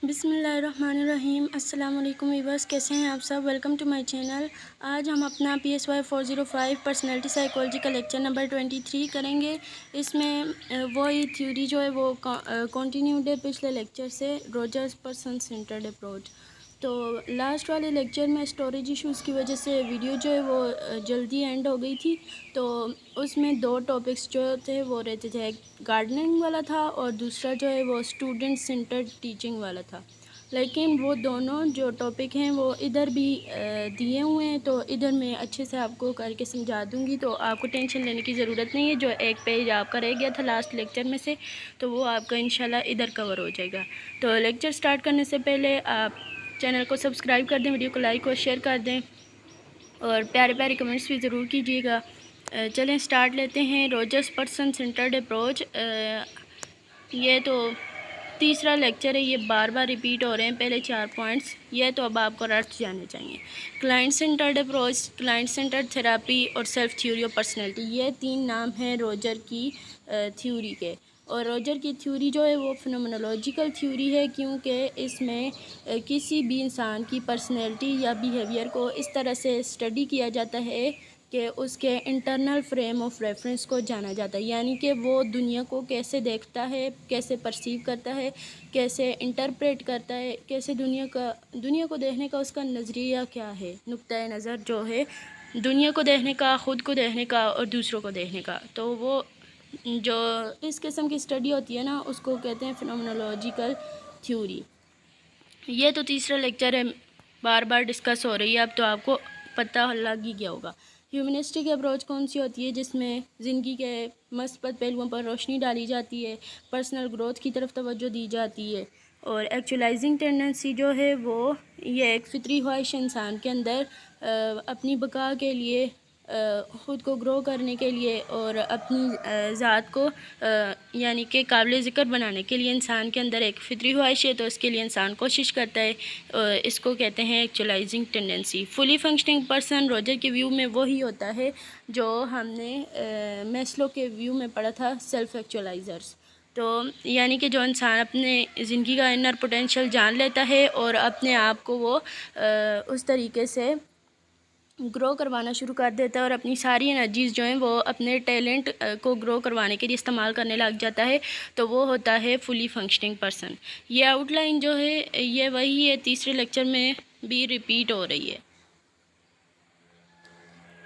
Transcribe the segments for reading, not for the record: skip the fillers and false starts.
بسم اللہ الرحمن الرحیم۔ السلام علیکم ویورس، کیسے ہیں آپ سب؟ Welcome to my channel. آج ہم اپنا PSY 405 پرسنالٹی سائیکالوجی کا لیکچر نمبر 23 کریں گے۔ اس میں وہی تھیوری جو ہے وہ کنٹینیوڈ ہے پچھلے لیکچر سے، روجرز پرسن سینٹرڈ اپروچ۔ تو لاسٹ والے لیکچر میں اسٹوریج ایشوز کی وجہ سے ویڈیو جو ہے وہ جلدی اینڈ ہو گئی تھی، تو اس میں دو ٹاپکس جو تھے وہ رہتے تھے، ایک گارڈننگ والا تھا اور دوسرا جو ہے وہ اسٹوڈنٹ سینٹرڈ ٹیچنگ والا تھا۔ لیکن وہ دونوں جو ٹاپک ہیں وہ ادھر بھی دیے ہوئے ہیں، تو ادھر میں اچھے سے آپ کو کر کے سمجھا دوں گی، تو آپ کو ٹینشن لینے کی ضرورت نہیں ہے۔ جو ایک پیج آپ کا رہ گیا تھا لاسٹ لیکچر میں سے، تو وہ آپ کا انشاءاللہ ادھر کور ہو جائے گا۔ تو لیکچر سٹارٹ کرنے سے پہلے آپ چینل کو سبسکرائب کر دیں، ویڈیو کو لائک اور شیئر کر دیں، اور پیارے پیارے کمنٹس بھی ضرور کیجیے گا۔ چلیں سٹارٹ لیتے ہیں۔ روجرز پرسن سینٹرڈ اپروچ، یہ تو تیسرا لیکچر ہے، یہ بار بار ریپیٹ ہو رہے ہیں پہلے 4 پوائنٹس، یہ تو اب آپ کو رٹ جانے چاہیے۔ Client centred approach, client centred therapy اور سیلف تھیوری آف پرسنالٹی، یہ 3 نام ہیں روجر کی تھیوری کے۔ اور روجر کی تھیوری جو ہے وہ فنومنولوجیکل تھیوری ہے، کیونکہ اس میں کسی بھی انسان کی پرسنالٹی یا بیہیویئر کو اس طرح سے اسٹڈی کیا جاتا ہے کہ اس کے انٹرنل فریم آف ریفرنس کو جانا جاتا ہے، یعنی کہ وہ دنیا کو کیسے دیکھتا ہے، کیسے پرسیو کرتا ہے، کیسے انٹرپریٹ کرتا ہے، کیسے دنیا کو دیکھنے کا اس کا نظریہ کیا ہے، نقطۂ نظر جو ہے دنیا کو دیکھنے کا، خود کو دیکھنے کا اور دوسروں کو دیکھنے کا۔ تو وہ جو اس قسم کی اسٹڈی ہوتی ہے نا، اس کو کہتے ہیں فنومنولوجیکل تھیوری۔ یہ تو تیسرا لیکچر ہے، بار بار ڈسکس ہو رہی ہے، اب تو آپ کو پتہ لگ ہی گیا ہوگا۔ ہیومنسٹک اپروچ کون سی ہوتی ہے؟ جس میں زندگی کے مثبت پہلوؤں پر روشنی ڈالی جاتی ہے، پرسنل گروتھ کی طرف توجہ دی جاتی ہے، اور ایکچولائزنگ ٹینڈنسی جو ہے وہ یہ ایک فطری خواہش انسان کے اندر اپنی بقا کے لیے، خود کو گرو کرنے کے لیے اور اپنی ذات کو یعنی کہ قابل ذکر بنانے کے لیے انسان کے اندر ایک فطری خواہش ہے، تو اس کے لیے انسان کوشش کرتا ہے، اس کو کہتے ہیں actualising tendency. Fully functioning person Roger کے ویو میں وہی ہوتا ہے جو ہم نے میسلو کے ویو میں پڑھا تھا، سیلف ایکچولائزرز۔ تو یعنی کہ جو انسان اپنے زندگی کا انر پوٹینشیل جان لیتا ہے اور اپنے آپ کو وہ اس طریقے سے گرو کروانا شروع کر دیتا ہے اور اپنی ساری انرجیز جو ہیں وہ اپنے ٹیلنٹ کو گرو کروانے کے لیے استعمال کرنے لگ جاتا ہے، تو وہ ہوتا ہے فلی فنکشننگ پرسن۔ یہ آؤٹ لائن جو ہے یہ وہی ہے، تیسرے لیکچر میں بھی ریپیٹ ہو رہی ہے۔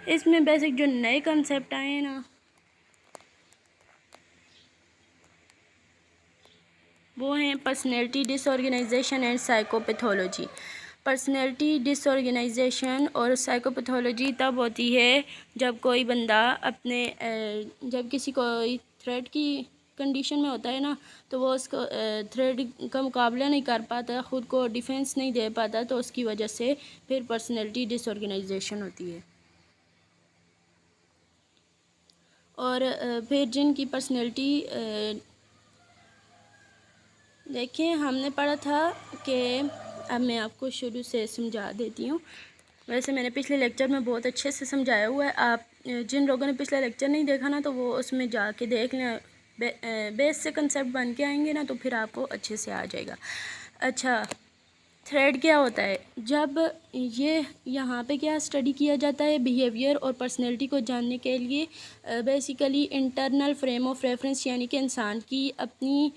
اس میں بیسک جو نئے کنسیپٹ آئے ہیں نا، وہ ہیں personality disorganization and psychopathology. Personality disorganization اور سائیکوپیتھولوجی تب ہوتی ہے جب کوئی بندہ جب کسی کوئی تھریٹ کی کنڈیشن میں ہوتا ہے نا، تو وہ اس کو تھریٹ کا مقابلہ نہیں کر پاتا، خود کو ڈیفینس نہیں دے پاتا، تو اس کی وجہ سے پھر پرسنالٹی ڈس آرگنائزیشن ہوتی ہے۔ اور پھر جن کی پرسنالٹی دیکھیں، ہم نے پڑھا تھا کہ اب میں آپ کو شروع سے سمجھا دیتی ہوں۔ ویسے میں نے پچھلے لیکچر میں بہت اچھے سے سمجھایا ہوا ہے، آپ جن لوگوں نے پچھلا لیکچر نہیں دیکھا نا، تو وہ اس میں جا کے دیکھ لیں، بیس سے کنسیپٹ بن کے آئیں گے نا، تو پھر آپ کو اچھے سے آ جائے گا۔ اچھا، تھریڈ کیا ہوتا ہے؟ جب یہاں پہ کیا اسٹڈی کیا جاتا ہے؟ بیہیویئر اور پرسنالٹی کو جاننے کے لیے basically internal frame of reference, یعنی کہ انسان کی اپنی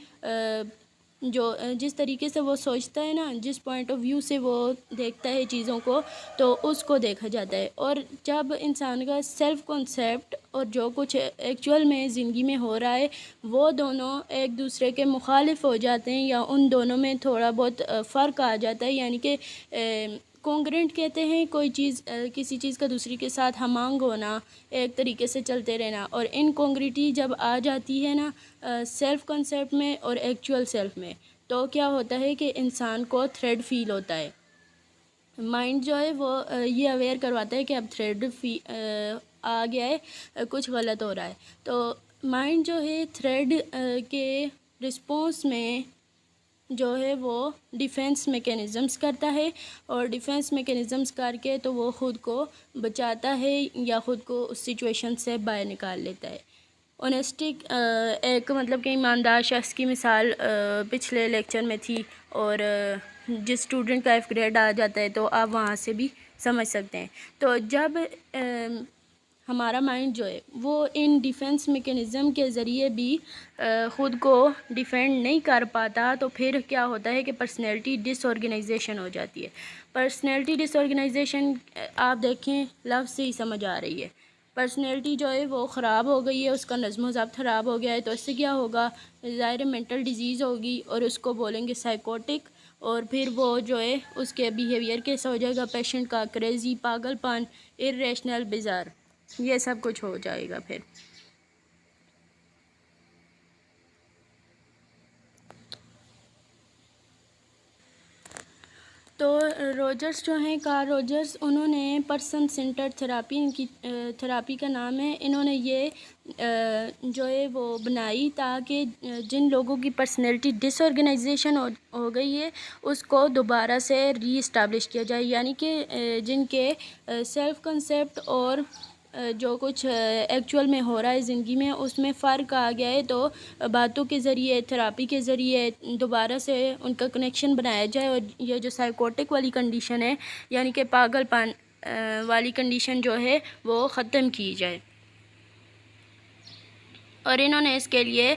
جس طریقے سے وہ سوچتا ہے نا، جس پوائنٹ آف ویو سے وہ دیکھتا ہے چیزوں کو، تو اس کو دیکھا جاتا ہے۔ اور جب انسان کا سیلف کنسیپٹ اور جو کچھ ایکچول میں زندگی میں ہو رہا ہے، وہ دونوں ایک دوسرے کے مخالف ہو جاتے ہیں، یا ان دونوں میں تھوڑا بہت فرق آ جاتا ہے، یعنی کہ کانگرنٹ کہتے ہیں کوئی چیز، کسی چیز کا دوسری کے ساتھ ہم آہنگ ہونا، ایک طریقے سے چلتے رہنا، اور انکانگریٹی جب آ جاتی ہے نا سیلف کنسیپٹ میں اور ایکچول سیلف میں، تو کیا ہوتا ہے کہ انسان کو تھریڈ فیل ہوتا ہے۔ مائنڈ جو ہے وہ یہ اویئر کرواتا ہے کہ اب تھریڈ آ گیا ہے، کچھ غلط ہو رہا ہے، تو مائنڈ جو ہے تھریڈ کے رسپونس میں جو ہے وہ ڈیفینس میکینزمز کرتا ہے، اور ڈیفینس میکینزمز کر کے تو وہ خود کو بچاتا ہے یا خود کو اس سچویشن سے باہر نکال لیتا ہے۔ اونیسٹک ایک مطلب کہ ایماندار شخص کی مثال پچھلے لیکچر میں تھی، اور جس اسٹوڈنٹ کا ایف گریڈ آ جاتا ہے تو آپ وہاں سے بھی سمجھ سکتے ہیں۔ تو جب ہمارا مائنڈ جو ہے وہ ان ڈیفنس میکینزم کے ذریعے بھی خود کو ڈیفینڈ نہیں کر پاتا، تو پھر کیا ہوتا ہے کہ پرسنالٹی ڈس آرگنائزیشن ہو جاتی ہے۔ پرسنالٹی ڈس آرگنائزیشن آپ دیکھیں لفظ سے ہی سمجھ آ رہی ہے۔ پرسنالٹی جو ہے وہ خراب ہو گئی ہے، اس کا نظم و ضبط خراب ہو گیا ہے، تو اس سے کیا ہوگا؟ ظاہر مینٹل ڈیزیز ہوگی، اور اس کو بولیں گے سائیکوٹک، اور پھر وہ جو ہے اس کے بیہیویئر کیسا ہو جائے گا؟ پیشنٹ کا کریزی، پاگل پن، ارریشنل، بیزار، یہ سب کچھ ہو جائے گا پھر۔ تو روجرز جو ہیں، کارل روجرز، انہوں نے پرسن سینٹرڈ تھراپی، ان کی تھراپی کا نام ہے، انہوں نے یہ جو ہے وہ بنائی تاکہ جن لوگوں کی پرسنالٹی ڈس آرگنائزیشن ہو گئی ہے اس کو دوبارہ سے ری اسٹیبلش کیا جائے، یعنی کہ جن کے سیلف کنسیپٹ اور جو کچھ ایکچول میں ہو رہا ہے زندگی میں اس میں فرق آ گیا ہے، تو باتوں کے ذریعے، تھراپی کے ذریعے دوبارہ سے ان کا کنیکشن بنایا جائے، اور یہ جو سائیکوٹک والی کنڈیشن ہے، یعنی کہ پاگل پن والی کنڈیشن جو ہے وہ ختم کی جائے۔ اور انہوں نے اس کے لیے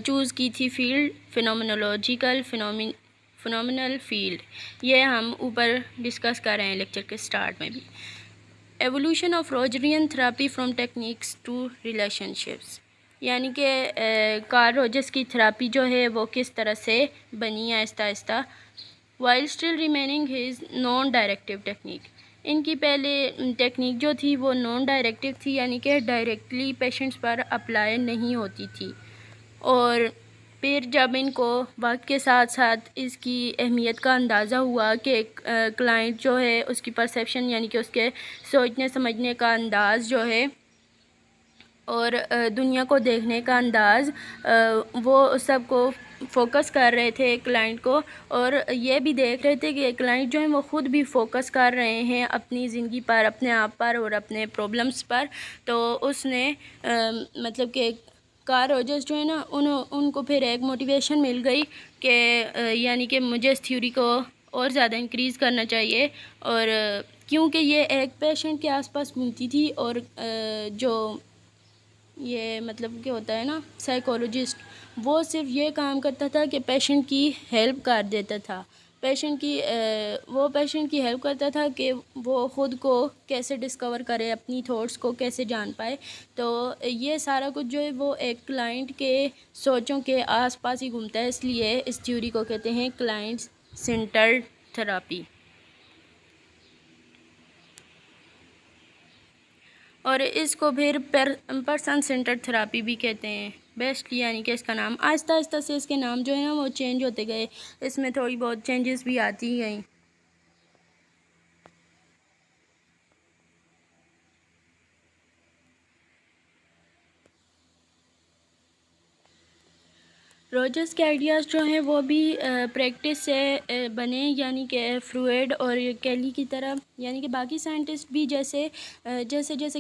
چوز کی تھی فیلڈ فینومینولوجیکل فینومینل فیلڈ، یہ ہم اوپر ڈسکس کر رہے ہیں لیکچر کے سٹارٹ میں بھی۔ Evolution of Rogerian therapy from techniques to relationships, یعنی کہ کارل روجرز کی تھراپی جو ہے وہ کس طرح سے بنی آہستہ آہستہ، while still remaining his non directive technique. ان کی پہلے ٹیکنیک جو تھی وہ نان ڈائریکٹیو تھی، یعنی کہ ڈائریکٹلی پیشنٹس پر اپلائی نہیں ہوتی تھی، اور پھر جب ان کو وقت کے ساتھ ساتھ اس کی اہمیت کا اندازہ ہوا کہ کلائنٹ جو ہے اس کی پرسیپشن، یعنی کہ اس کے سوچنے سمجھنے کا انداز جو ہے اور دنیا کو دیکھنے کا انداز، وہ سب کو فوکس کر رہے تھے کلائنٹ کو، اور یہ بھی دیکھ رہے تھے کہ کلائنٹ جو ہیں وہ خود بھی فوکس کر رہے ہیں اپنی زندگی پر، اپنے آپ پر اور اپنے پرابلمس پر، تو اس نے مطلب کہ کارل روجرز جو ہے نا، ان کو پھر ایک موٹیویشن مل گئی کہ یعنی کہ مجھے اس تھیوری کو اور زیادہ انکریز کرنا چاہیے، اور کیونکہ یہ ایک پیشنٹ کے آس پاس گھومتی تھی، اور جو یہ مطلب کہ ہوتا ہے نا سائیکولوجسٹ، وہ صرف یہ کام کرتا تھا کہ پیشنٹ کی ہیلپ کر دیتا تھا، پیشنٹ کی ہیلپ کرتا تھا کہ وہ خود کو کیسے ڈسکور کرے، اپنی تھاٹس کو کیسے جان پائے۔ تو یہ سارا کچھ جو ہے وہ ایک کلائنٹ کے سوچوں کے آس پاس ہی گھومتا ہے، اس لیے اس تھیوری کو کہتے ہیں کلائنٹ سینٹرڈ تھراپی، اور اس کو پھر پرسن سینٹرڈ تھراپی بھی کہتے ہیں بیسٹ، یعنی کہ اس کا نام آہستہ آہستہ سے اس کے نام جو ہے نا وہ چینج ہوتے گئے، اس میں تھوڑی بہت چینجز بھی آتی گئیں۔ روجرز کے آئیڈیاز جو ہیں وہ بھی پریکٹس سے بنے، یعنی کہ فروئڈ اور کیلی کی طرح، یعنی کہ باقی سائنٹسٹ بھی جیسے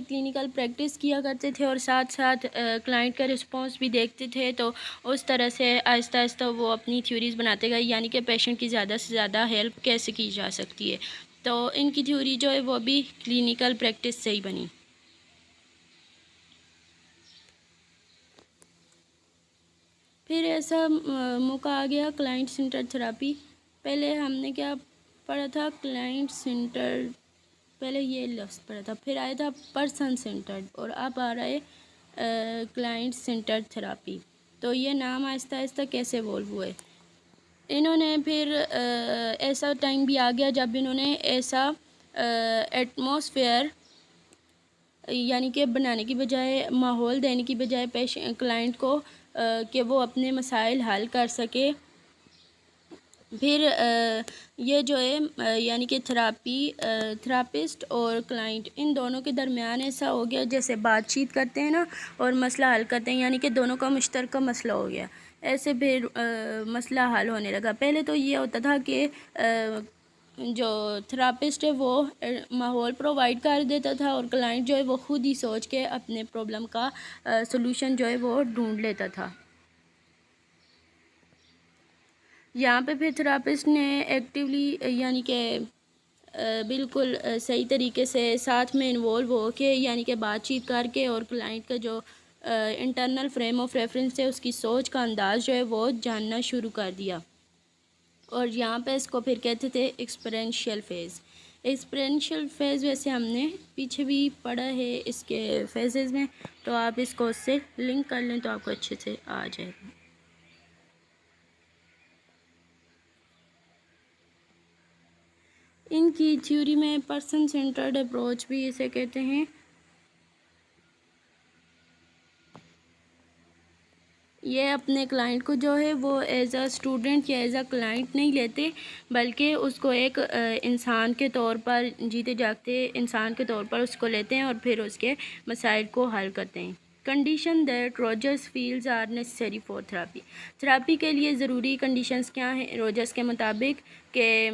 کلینیکل پریکٹس کیا کرتے تھے اور ساتھ ساتھ کلائنٹ کا رسپانس بھی دیکھتے تھے، تو اس طرح سے آہستہ آہستہ وہ اپنی تھیوریز بناتے گئے، یعنی کہ پیشنٹ کی زیادہ سے زیادہ ہیلپ کیسے کی جا سکتی ہے، تو ان کی تھیوری جو ہے وہ بھی کلینیکل پریکٹس سے ہی بنی۔ پھر ایسا موقع آ گیا کلائنٹ سینٹرڈ تھراپی۔ پہلے ہم نے کیا پڑھا تھا؟ کلائنٹ سینٹرڈ، پہلے یہ لفظ پڑھا تھا، پھر آیا تھا پرسن سینٹرڈ، اور اب آ رہا ہے کلائنٹ سینٹرڈ تھراپی۔ تو یہ نام آہستہ آہستہ کیسے ایوولو ہوئے؟ انہوں نے پھر ایسا ٹائم بھی آ گیا جب انہوں نے ایسا ایٹماسفیئر یعنی کہ بنانے کی بجائے، ماحول دینے کی بجائے کلائنٹ کو کہ وہ اپنے مسائل حل کر سکے، پھر یہ جو ہے یعنی کہ تھراپسٹ اور کلائنٹ ان دونوں کے درمیان ایسا ہو گیا جیسے بات چیت کرتے ہیں نا اور مسئلہ حل کرتے ہیں، یعنی کہ دونوں کا مشترکہ مسئلہ ہو گیا، ایسے پھر مسئلہ حل ہونے لگا۔ پہلے تو یہ ہوتا تھا کہ جو تھراپسٹ ہے وہ ماحول پرووائڈ کر دیتا تھا اور کلائنٹ جو ہے وہ خود ہی سوچ کے اپنے پرابلم کا سلوشن جو ہے وہ ڈھونڈ لیتا تھا۔ یہاں پہ پھر تھراپسٹ نے ایکٹیولی یعنی کہ بالکل صحیح طریقے سے ساتھ میں انوالو ہو کے یعنی کہ بات چیت کر کے اور کلائنٹ کا جو انٹرنل فریم آف ریفرنس ہے اس کی سوچ کا انداز جو ہے وہ جاننا شروع کر دیا، اور یہاں پہ اس کو پھر کہتے تھے ایکسپیرینشیل فیز۔ ایکسپیرینشیل فیز ویسے ہم نے پیچھے بھی پڑھا ہے اس کے فیزز میں، تو آپ اس کو اس سے لنک کر لیں تو آپ کو اچھے سے آ جائے گا۔ ان کی تھیوری میں پرسن سینٹرڈ اپروچ بھی اسے کہتے ہیں۔ یہ اپنے کلائنٹ کو جو ہے وہ ایز اے اسٹوڈنٹ یا ایز اے کلائنٹ نہیں لیتے، بلکہ اس کو ایک انسان کے طور پر، جیتے جاگتے انسان کے طور پر اس کو لیتے ہیں اور پھر اس کے مسائل کو حل کرتے ہیں۔ Condition that Rogers feels are necessary for therapy. Therapy کے لیے ضروری کنڈیشنز کیا ہیں روجرز کے مطابق؟ کہ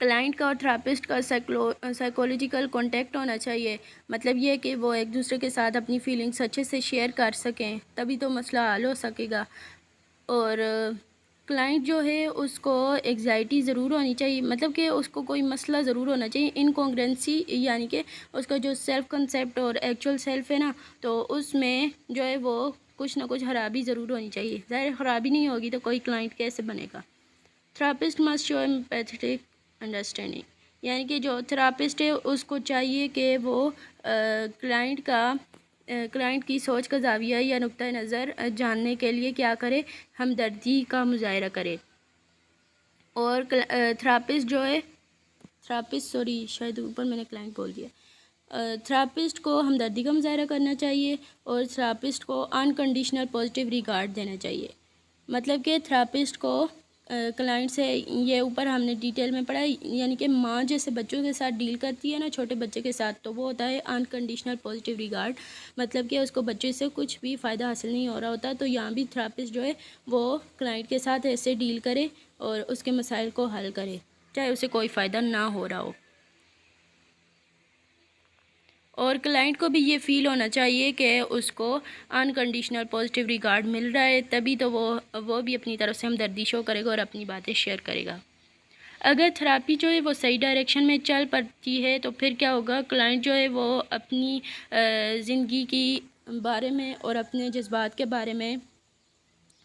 کلائنٹ کا اور تھراپسٹ کا سائیکولوجیکل کانٹیکٹ ہونا چاہیے، مطلب یہ کہ وہ ایک دوسرے کے ساتھ اپنی فیلنگس اچھے سے شیئر کر سکیں، تبھی تو مسئلہ حل ہو سکے گا۔ اور کلائنٹ جو ہے اس کو ایگزائٹی ضرور ہونی چاہیے، مطلب کہ اس کو کوئی مسئلہ ضرور ہونا چاہیے۔ انکانگرنسی یعنی کہ اس کا جو سیلف کنسیپٹ اور ایکچوئل سیلف ہے نا، تو اس میں جو ہے وہ کچھ نہ کچھ خرابی ضرور ہونی چاہیے۔ ظاہر خرابی نہیں ہوگی تو کوئی کلائنٹ کیسے بنے گا؟ تھراپسٹ مسٹ شو ایمپیتھیٹک انڈرسٹینڈنگ، یعنی کہ جو تھراپسٹ ہے اس کو چاہیے کہ وہ کلائنٹ کی سوچ کا زاویہ یا نقطہ نظر جاننے کے لیے کیا کرے؟ ہمدردی کا مظاہرہ کرے۔ اور تھراپسٹ جو ہے شاید اوپر میں نے کلائنٹ بول دیا۔ تھراپسٹ کو ہمدردی کا مظاہرہ کرنا چاہیے اور تھراپسٹ کو انکنڈیشنل پازیٹیو ریگارڈ دینا چاہیے، مطلب کہ تھراپسٹ کو کلائنٹ سے، یہ اوپر ہم نے ڈیٹیل میں پڑھا، یعنی کہ ماں جیسے بچوں کے ساتھ ڈیل کرتی ہے نا چھوٹے بچے کے ساتھ، تو وہ ہوتا ہے انکنڈیشنل پازیٹیو ریگارڈ، مطلب کہ اس کو بچے سے کچھ بھی فائدہ حاصل نہیں ہو رہا ہوتا، تو یہاں بھی تھراپسٹ جو ہے وہ کلائنٹ کے ساتھ ایسے ڈیل کرے اور اس کے مسائل کو حل کرے چاہے اسے کوئی فائدہ نہ ہو رہا ہو۔ اور کلائنٹ کو بھی یہ فیل ہونا چاہیے کہ اس کو انکنڈیشنل پازیٹیو ریگارڈ مل رہا ہے، تبھی تو وہ بھی اپنی طرف سے ہمدردی شو کرے گا اور اپنی باتیں شیئر کرے گا۔ اگر تھراپی جو ہے وہ صحیح ڈائریکشن میں چل پڑتی ہے تو پھر کیا ہوگا؟ کلائنٹ جو ہے وہ اپنی زندگی کی بارے میں اور اپنے جذبات کے بارے میں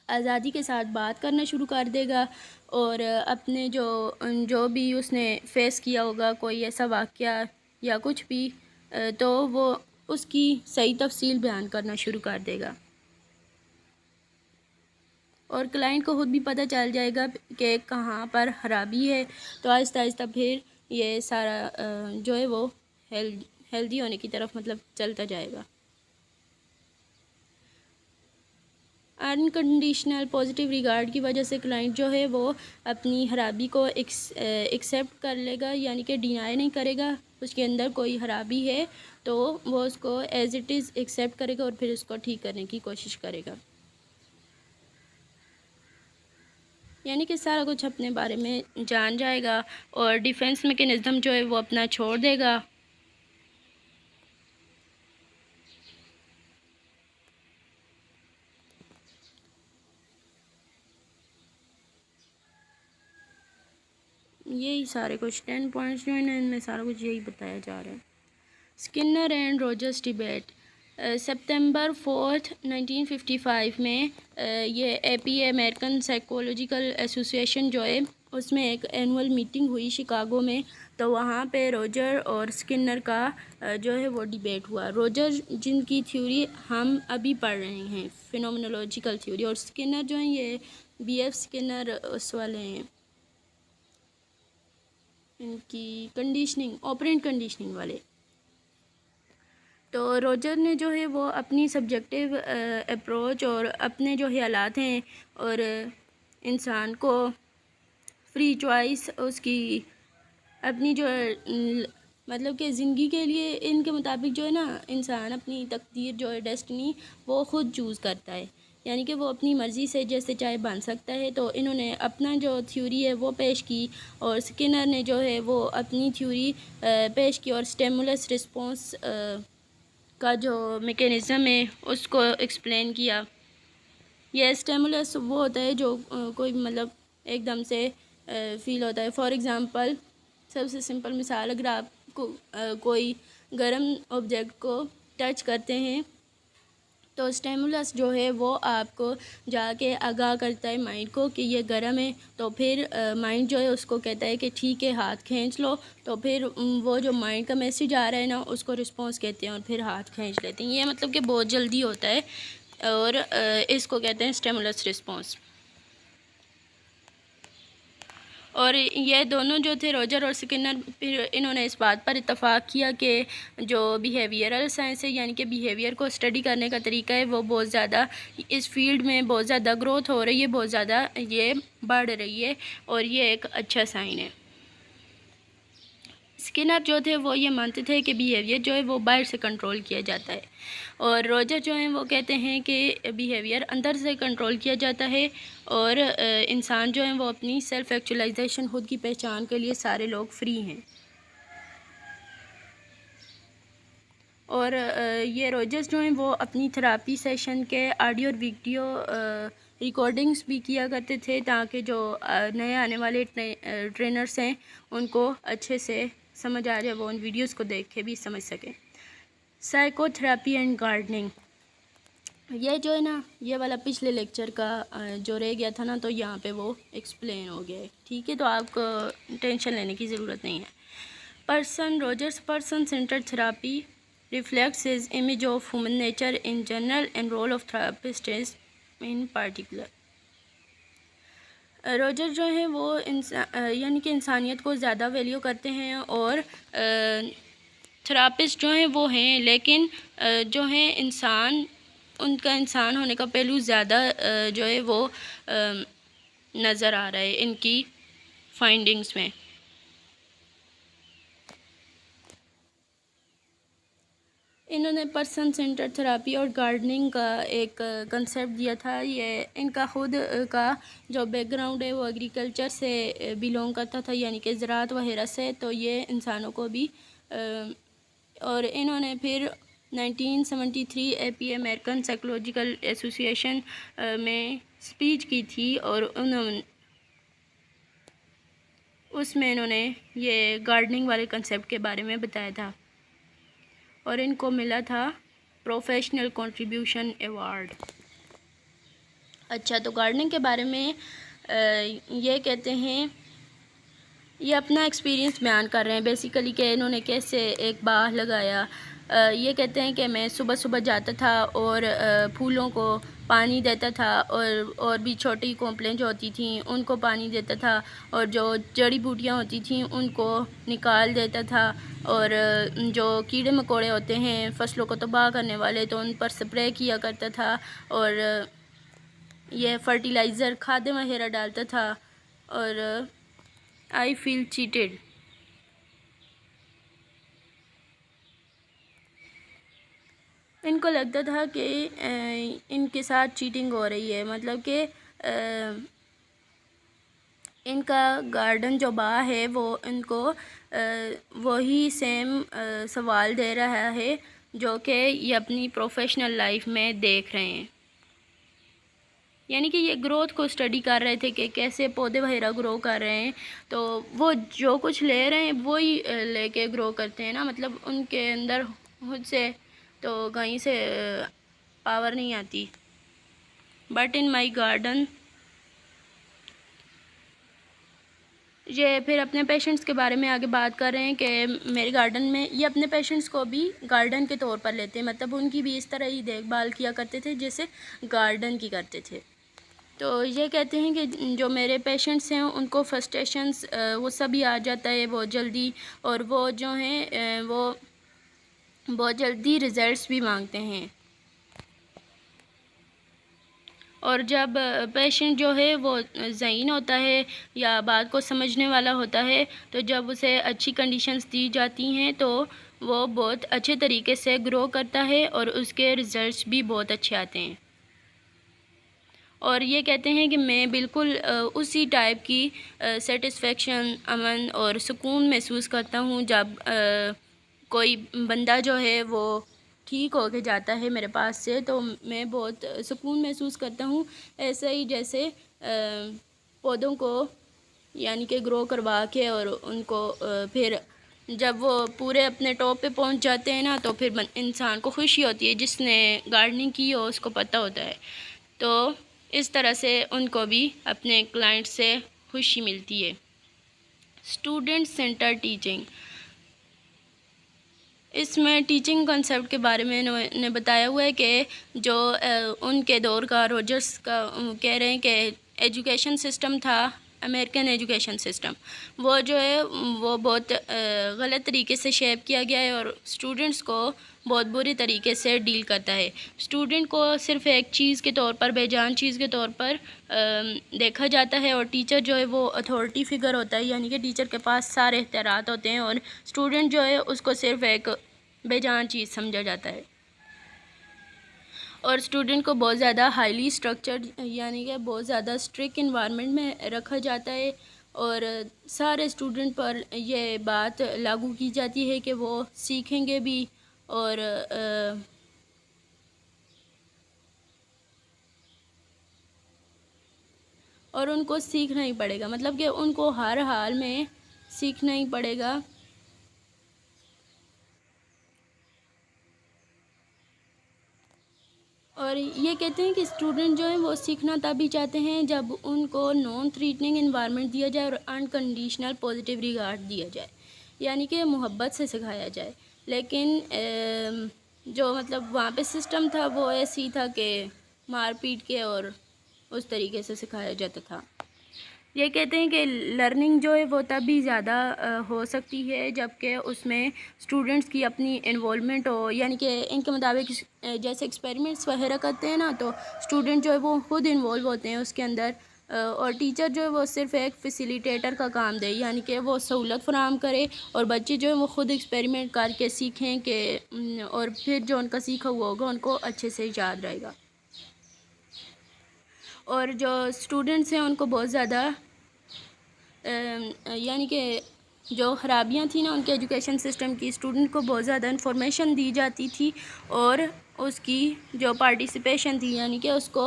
آزادی کے ساتھ بات کرنا شروع کر دے گا، اور اپنے جو بھی اس نے فیس کیا ہوگا کوئی ایسا واقعہ یا کچھ بھی، تو وہ اس کی صحیح تفصیل بیان کرنا شروع کر دے گا، اور کلائنٹ کو خود بھی پتہ چل جائے گا کہ کہاں پر خرابی ہے، تو آہستہ آہستہ پھر یہ سارا جو ہے وہ ہیلدی ہونے کی طرف مطلب چلتا جائے گا۔ انکنڈیشنل پازیٹیو ریگارڈ کی وجہ سے کلائنٹ جو ہے وہ اپنی خرابی کو ایکسیپٹ کر لے گا، یعنی کہ ڈینائی نہیں کرے گا، اس کے اندر کوئی خرابی ہے تو وہ اس کو ایز اٹ از ایکسیپٹ کرے گا اور پھر اس کو ٹھیک کرنے کی کوشش کرے گا، یعنی کہ سارا کچھ اپنے بارے میں جان جائے گا اور ڈیفینس میکینزم جو ہے وہ اپنا چھوڑ دے گا۔ یہی سارے کچھ 10 پوائنٹس جو ہیں ان میں سارا کچھ یہی بتایا جا رہا ہے۔ اسکنر اینڈ روجرز ڈیبیٹ، سپتمبر 4 1955 میں یہ APA امریکن سائیکولوجیکل ایسوسیشن جو ہے اس میں ایک اینول میٹنگ ہوئی شکاگو میں، تو وہاں پہ روجر اور اسکنر کا جو ہے وہ ڈیبیٹ ہوا۔ روجر جن کی تھیوری ہم ابھی پڑھ رہے ہیں، فینومینولوجیکل تھیوری، اور اسکنر جو ہیں یہ BF اسکنر اس والے ہیں، ان کی کنڈیشننگ آپرینٹ کنڈیشننگ والے۔ تو روجر نے جو ہے وہ اپنی سبجیکٹیو اپروچ اور اپنے جو خیالات ہیں اور انسان کو فری چوائس اس کی اپنی جو مطلب کہ زندگی کے لیے ان کے مطابق جو ہے نا انسان اپنی تقدیر جو ہے ڈیسٹنی وہ خود چوز کرتا ہے، یعنی کہ وہ اپنی مرضی سے جیسے چاہے بن سکتا ہے۔ تو انہوں نے اپنا جو تھیوری ہے وہ پیش کی، اور اسکنر نے جو ہے وہ اپنی تھیوری پیش کی، اور اسٹیمولس رسپانس کا جو میکینزم ہے اس کو ایکسپلین کیا۔ یہ اسٹیمولس وہ ہوتا ہے جو کوئی مطلب ایک دم سے فیل ہوتا ہے۔ فار ایگزامپل، سب سے سمپل مثال، اگر آپ کو کوئی گرم آبجیکٹ کو ٹچ کرتے ہیں تو اسٹیمولس جو ہے وہ آپ کو جا کے آگاہ کرتا ہے مائنڈ کو کہ یہ گرم ہے، تو پھر مائنڈ جو ہے اس کو کہتا ہے کہ ٹھیک ہے ہاتھ کھینچ لو، تو پھر وہ جو مائنڈ کا میسیج آ رہا ہے نا اس کو رسپانس کہتے ہیں، اور پھر ہاتھ کھینچ لیتے ہیں۔ یہ مطلب کہ بہت جلدی ہوتا ہے، اور اس کو کہتے ہیں اسٹیمولس رسپانس۔ اور یہ دونوں جو تھے، روجر اور سکنر، پھر انہوں نے اس بات پر اتفاق کیا کہ جو بیہیویئرل سائنس ہے، یعنی کہ بیہیویئر کو اسٹڈی کرنے کا طریقہ ہے، وہ بہت زیادہ اس فیلڈ میں بہت زیادہ گروتھ ہو رہی ہے، بہت زیادہ یہ بڑھ رہی ہے، اور یہ ایک اچھا سائن ہے۔ سکنر جو تھے وہ یہ مانتے تھے کہ بیہیویئر جو ہے وہ باہر سے کنٹرول کیا جاتا ہے، اور روجر جو ہیں وہ کہتے ہیں کہ بیہیویئر اندر سے کنٹرول کیا جاتا ہے، اور انسان جو ہیں وہ اپنی سیلف ایکچولائزیشن، خود کی پہچان کے لیے سارے لوگ فری ہیں۔ اور یہ روجرز جو ہیں وہ اپنی تھراپی سیشن کے آڈیو اور ویڈیو ریکارڈنگز بھی کیا کرتے تھے، تاکہ جو نئے آنے والے ٹرینرز ہیں ان کو اچھے سے سمجھ آ جائے، وہ ان ویڈیوز کو دیکھ کے بھی سمجھ سکیں۔ سائیکو تھراپی اینڈ گارڈننگ، یہ جو ہے نا، یہ والا پچھلے لیکچر کا جو رہ گیا تھا نا، تو یہاں پہ وہ ایکسپلین ہو گیا ہے، ٹھیک ہے، تو آپ کو ٹینشن لینے کی ضرورت نہیں ہے۔ Rogers person centred therapy reflects his image of human nature in general and role of therapists in particular۔ Roger جو ہیں وہ یعنی کہ انسانیت کو زیادہ ویلیو کرتے ہیں، اور تھراپسٹ جو ہیں وہ ہیں، لیکن جو ہیں انسان، ان کا انسان ہونے کا پہلو زیادہ جو ہے وہ نظر آ رہا ہے ان کی فائنڈنگز میں۔ انہوں نے پرسن سینٹر تھراپی اور گارڈننگ کا ایک کنسیپٹ دیا تھا۔ یہ ان کا خود کا جو بیک گراؤنڈ ہے وہ ایگریکلچر سے بیلونگ کرتا تھا، یعنی کہ زراعت وغیرہ سے، تو یہ انسانوں کو بھی اور انہوں نے پھر 1973 AP امریکن سائیکولوجیکل ایسوسی ایشن میں اسپیچ کی تھی، اور اس میں انہوں نے یہ گارڈننگ والے کنسیپٹ کے بارے میں بتایا تھا، اور ان کو ملا تھا پروفیشنل کنٹریبیوشن ایوارڈ۔ اچھا، تو گارڈننگ کے بارے میں یہ کہتے ہیں، یہ اپنا ایکسپیرینس بیان کر رہے ہیں بیسیکلی کہ انہوں نے کیسے ایک باغ لگایا۔ یہ کہتے ہیں کہ میں صبح صبح جاتا تھا اور پھولوں کو پانی دیتا تھا، اور بھی چھوٹی کونپلیں جو ہوتی تھیں ان کو پانی دیتا تھا، اور جو جڑی بوٹیاں ہوتی تھیں ان کو نکال دیتا تھا، اور جو کیڑے مکوڑے ہوتے ہیں فصلوں کو تباہ کرنے والے تو ان پر سپرے کیا کرتا تھا، اور یہ فرٹیلائزر کھادیں وغیرہ ڈالتا تھا۔ اور آئی فیل چیٹڈ، ان کو لگتا تھا کہ ان کے ساتھ چیٹنگ ہو رہی ہے، مطلب کہ ان کا گارڈن جو باغ ہے وہ ان کو وہی سیم سوال دے رہا ہے جو کہ یہ اپنی پروفیشنل لائف میں دیکھ رہے ہیں، یعنی کہ یہ گروتھ کو اسٹڈی کر رہے تھے کہ کیسے پودے وغیرہ گرو کر رہے ہیں، تو وہ جو کچھ لے رہے ہیں وہی لے کے گرو کرتے ہیں نا، مطلب ان کے اندر خود سے تو کہیں سے پاور نہیں آتی۔ بٹ ان مائی گارڈن، یہ پھر اپنے پیشنٹس کے بارے میں آگے بات کر رہے ہیں کہ میرے گارڈن میں، یہ اپنے پیشنٹس کو بھی گارڈن کے طور پر لیتے ہیں، مطلب ان کی بھی اس طرح ہی دیکھ بھال کیا کرتے تھے جیسے گارڈن کی کرتے تھے۔ تو یہ کہتے ہیں کہ جو میرے پیشنٹس ہیں ان کو فرسٹریشنز وہ سبھی آ جاتا ہے بہت جلدی، اور وہ جو ہیں وہ بہت جلدی ریزلٹس بھی مانگتے ہیں، اور جب پیشنٹ جو ہے وہ ذہین ہوتا ہے یا بات کو سمجھنے والا ہوتا ہے، تو جب اسے اچھی کنڈیشنز دی جاتی ہیں تو وہ بہت اچھے طریقے سے گرو کرتا ہے، اور اس کے ریزلٹس بھی بہت اچھے آتے ہیں۔ اور یہ کہتے ہیں کہ میں بالکل اسی ٹائپ کی سیٹسفیکشن، امن اور سکون محسوس کرتا ہوں جب کوئی بندہ جو ہے وہ ٹھیک ہو کے جاتا ہے میرے پاس سے، تو میں بہت سکون محسوس کرتا ہوں، ایسے ہی جیسے پودوں کو یعنی کہ گرو کروا کے اور ان کو پھر جب وہ پورے اپنے ٹاپ پہ پہنچ جاتے ہیں نا، تو پھر انسان کو خوشی ہوتی ہے، جس نے گارڈننگ کی ہو اس کو پتہ ہوتا ہے۔ تو اس طرح سے ان کو بھی اپنے کلائنٹ سے خوشی ملتی ہے۔ اسٹوڈنٹ سینٹر ٹیچنگ، اس میں ٹیچنگ کنسیپٹ کے بارے میں نے بتایا ہوا ہے کہ جو ان کے دور کا روجرس کا کہہ رہے ہیں کہ ایجوکیشن سسٹم تھا، امریکن ایجوکیشن سسٹم، وہ جو ہے وہ بہت غلط طریقے سے شیپ کیا گیا ہے اور اسٹوڈنٹس کو بہت بری طریقے سے ڈیل کرتا ہے۔ اسٹوڈنٹ کو صرف ایک چیز کے طور پر، بے جان چیز کے طور پر دیکھا جاتا ہے، اور ٹیچر جو ہے وہ اتھارٹی فگر ہوتا ہے، یعنی کہ ٹیچر کے پاس سارے اختیارات ہوتے ہیں، اور اسٹوڈنٹ جو ہے اس کو صرف ایک بے جان چیز سمجھا جاتا ہے۔ اور اسٹوڈنٹ کو بہت زیادہ ہائیلی اسٹرکچرڈ یعنی کہ بہت زیادہ اسٹرکٹ انوائرمنٹ میں رکھا جاتا ہے، اور سارے اسٹوڈنٹ پر یہ بات لاگو کی جاتی ہے کہ وہ سیکھیں گے بھی اور ان کو سیکھنا ہی پڑے گا، مطلب کہ ان کو ہر حال میں سیکھنا ہی پڑے گا۔ اور یہ کہتے ہیں کہ اسٹوڈنٹ جو ہیں وہ سیکھنا تبھی چاہتے ہیں جب ان کو نان تھریٹننگ انوائرمنٹ دیا جائے اور انکنڈیشنل پازیٹیو ریگارڈ دیا جائے، یعنی کہ محبت سے سکھایا جائے۔ لیکن جو مطلب وہاں پہ سسٹم تھا وہ ایسی تھا کہ مار پیٹ کے اور اس طریقے سے سکھایا جاتا تھا۔ یہ کہتے ہیں کہ لرننگ جو ہے وہ تب بھی زیادہ ہو سکتی ہے جب کہ اس میں اسٹوڈنٹس کی اپنی انوالومنٹ ہو، یعنی کہ ان کے مطابق جیسے ایکسپیریمنٹس وغیرہ کرتے ہیں نا، تو اسٹوڈنٹ جو ہے وہ خود انوالو ہوتے ہیں اس کے اندر، اور ٹیچر جو ہے وہ صرف ایک فیسیلیٹیٹر کا کام دے، یعنی کہ وہ سہولت فراہم کرے، اور بچے جو ہے وہ خود ایکسپیریمنٹ کر کے سیکھیں کہ اور پھر جو ان کا سیکھا ہوا ہوگا ان کو اچھے سے یاد رہے گا۔ اور جو اسٹوڈنٹس ہیں ان کو بہت زیادہ یعنی کہ جو خرابیاں تھیں نا ان کے ایجوکیشن سسٹم کی، اسٹوڈنٹ کو بہت زیادہ انفارمیشن دی جاتی تھی اور اس کی جو پارٹیسپیشن تھی، یعنی کہ اس کو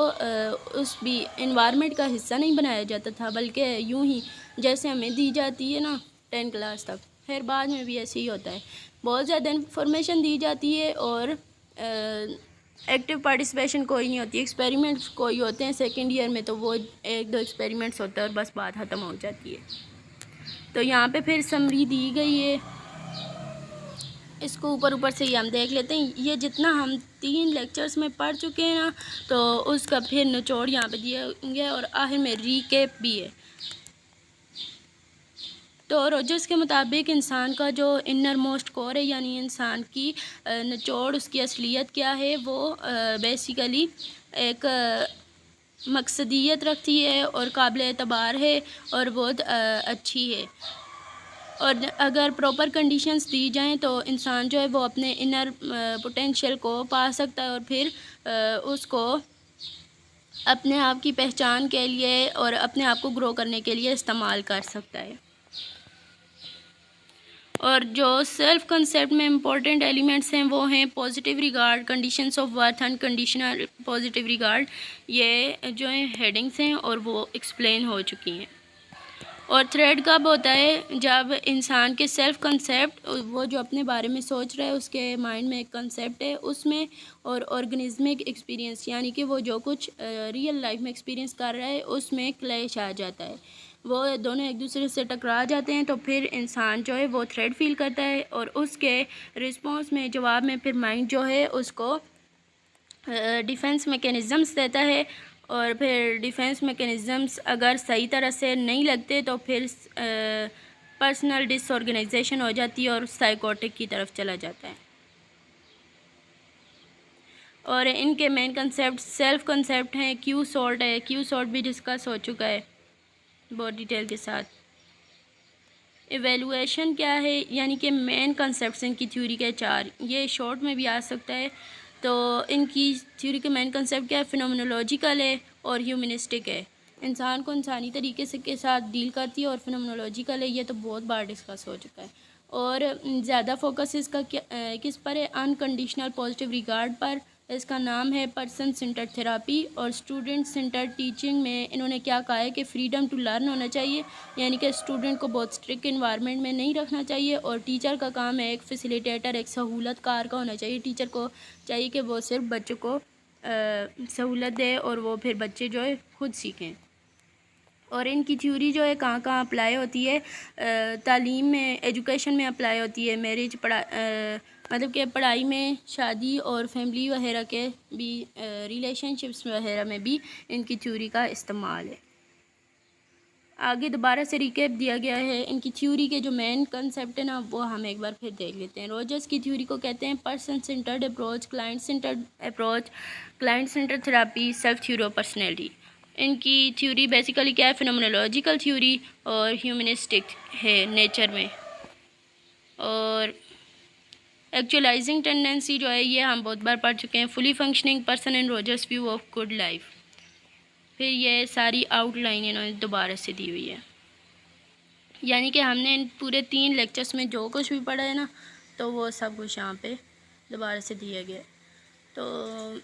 اس بھی انوائرمنٹ کا حصہ نہیں بنایا جاتا تھا، بلکہ یوں ہی جیسے ہمیں دی جاتی ہے نا 10 کلاس تک، پھر بعد میں بھی ایسے ہی ہوتا ہے، بہت زیادہ انفارمیشن دی جاتی ہے اور ایکٹیو پارٹیسپیشن کوئی نہیں ہوتی، ایکسپیریمنٹس کوئی ہوتے ہیں سیکنڈ ایئر میں، تو وہ 1-2 ایکسپیریمنٹس ہوتے ہیں اور بس بات ختم ہو جاتی ہے۔ تو یہاں پہ پھر سمری دی گئی ہے، اس کو اوپر سے ہی ہم دیکھ لیتے ہیں، یہ جتنا ہم 3 لیکچرز میں پڑھ چکے ہیں نا، تو اس کا پھر نچوڑ یہاں پہ دیا گیا اور آخر میں ریکیپ بھی ہے۔ تو روجرس کے مطابق انسان کا جو انر موسٹ کور ہے، یعنی انسان کی نچوڑ، اس کی اصلیت کیا ہے، وہ بیسیکلی ایک مقصدیت رکھتی ہے اور قابل اعتبار ہے اور بہت اچھی ہے، اور اگر پراپر کنڈیشنز دی جائیں تو انسان جو ہے وہ اپنے انر پوٹینشیل کو پا سکتا ہے اور پھر اس کو اپنے آپ کی پہچان کے لیے اور اپنے آپ کو گرو کرنے کے لیے استعمال کر سکتا ہے۔ اور جو سیلف کنسیپٹ میں امپورٹنٹ ایلیمنٹس ہیں وہ ہیں positive regard, conditions of worth, unconditional positive regard, یہ جو ہیں ہیڈنگس ہیں اور وہ ایکسپلین ہو چکی ہیں۔ اور تھریڈ کب ہوتا ہے؟ جب انسان کے سیلف کنسیپٹ، وہ جو اپنے بارے میں سوچ رہا ہے، اس کے مائنڈ میں ایک کنسیپٹ ہے اس میں، اور آرگنزمک ایکسپیرینس، یعنی کہ وہ جو کچھ ریئل لائف میں ایکسپیرینس کر رہا ہے اس میں کلیش آ جاتا ہے، وہ دونوں ایک دوسرے سے ٹکرا جاتے ہیں، تو پھر انسان جو ہے وہ تھریڈ فیل کرتا ہے، اور اس کے رسپانس میں، جواب میں، پھر مائنڈ جو ہے اس کو ڈیفنس میکینزمز دیتا ہے، اور پھر ڈیفنس میکینزمز اگر صحیح طرح سے نہیں لگتے تو پھر پرسنل ڈس آرگنائزیشن ہو جاتی ہے اور سائیکوٹک کی طرف چلا جاتا ہے۔ اور ان کے مین کنسیپٹ سیلف کنسیپٹ ہیں، کیو سارٹ ہے، کیو سارٹ بھی ڈسکس ہو چکا ہے بہت ڈیٹیل کے ساتھ۔ ایویلویشن کیا ہے؟ یعنی کہ مین کنسیپٹس ان کی تھیوری کے 4، یہ شارٹ میں بھی آ سکتا ہے۔ تو ان کی تھیوری کے مین کنسیپٹ کیا ہے؟ فینومینولوجیکل ہے، اور ہیومنسٹک ہے، انسان کو انسانی طریقے سے کے ساتھ ڈیل کرتی ہے، اور فنومنولوجیکل ہے، یہ تو بہت بار ڈسکس ہو چکا ہے۔ اور زیادہ فوکس اس کا کس پر ہے؟ انکنڈیشنل پازیٹیو ریگارڈ پر۔ اس کا نام ہے پرسن سینٹرڈ تھراپی۔ اور اسٹوڈنٹ سینٹرڈ ٹیچنگ میں انہوں نے کیا کہا ہے کہ فریڈم ٹو لرن ہونا چاہیے، یعنی کہ اسٹوڈنٹ کو بہت اسٹرکٹ انوائرمنٹ میں نہیں رکھنا چاہیے، اور ٹیچر کا کام ہے ایک فیسیلیٹیٹر، ایک سہولت کار کا ہونا چاہیے۔ ٹیچر کو چاہیے کہ وہ صرف بچوں کو سہولت دے اور وہ پھر بچے جو ہے خود سیکھیں۔ اور ان کی تھیوری جو ہے کہاں کہاں اپلائی ہوتی ہے؟ تعلیم میں، ایجوکیشن میں اپلائی ہوتی ہے، میرج مطلب کہ پڑھائی میں، شادی اور فیملی وغیرہ کے بھی ریلیشن شپس وغیرہ میں بھی ان کی تھیوری کا استعمال ہے۔ آگے دوبارہ سے ریکیپ دیا گیا ہے ان کی تھیوری کے جو مین کنسیپٹ ہے نا، وہ ہم ایک بار پھر دیکھ لیتے ہیں۔ روجرز کی تھیوری کو کہتے ہیں person centred approach, client centred approach, client centred therapy, self theory of personality. ان کی تھیوری بیسیکلی کیا ہے؟ فنومنولوجیکل تھیوری اور ہیومنسٹک ہے نیچر میں۔ اور ایکچولائزنگ ٹینڈنسی جو ہے یہ ہم بہت بار پڑھ چکے ہیں، fully functioning person and Rogers view of good life. پھر یہ ساری آؤٹ لائن انہوں نے دوبارہ سے دی ہوئی ہے، یعنی کہ ہم نے ان پورے 3 لیکچرز میں جو کچھ بھی پڑھا ہے نا، تو وہ سب کچھ یہاں پہ دوبارہ سے دیا گیا ہے۔ تو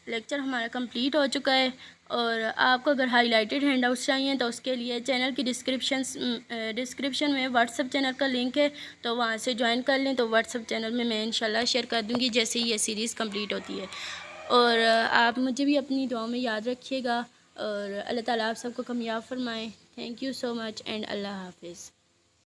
لیکچر ہمارا کمپلیٹ ہو چکا ہے، اور آپ کو اگر ہائی لائٹڈ ہینڈ آؤٹس چاہیے تو اس کے لیے چینل کی ڈسکرپشن میں واٹس ایپ چینل کا لنک ہے، تو وہاں سے جوائن کر لیں، تو واٹس ایپ چینل میں انشاءاللہ شیئر کر دوں گی جیسے ہی یہ سیریز کمپلیٹ ہوتی ہے۔ اور آپ مجھے بھی اپنی دعاؤں میں یاد رکھیے گا، اور اللہ تعالیٰ آپ سب کو کامیاب فرمائیں۔ Thank you so much and اللہ حافظ۔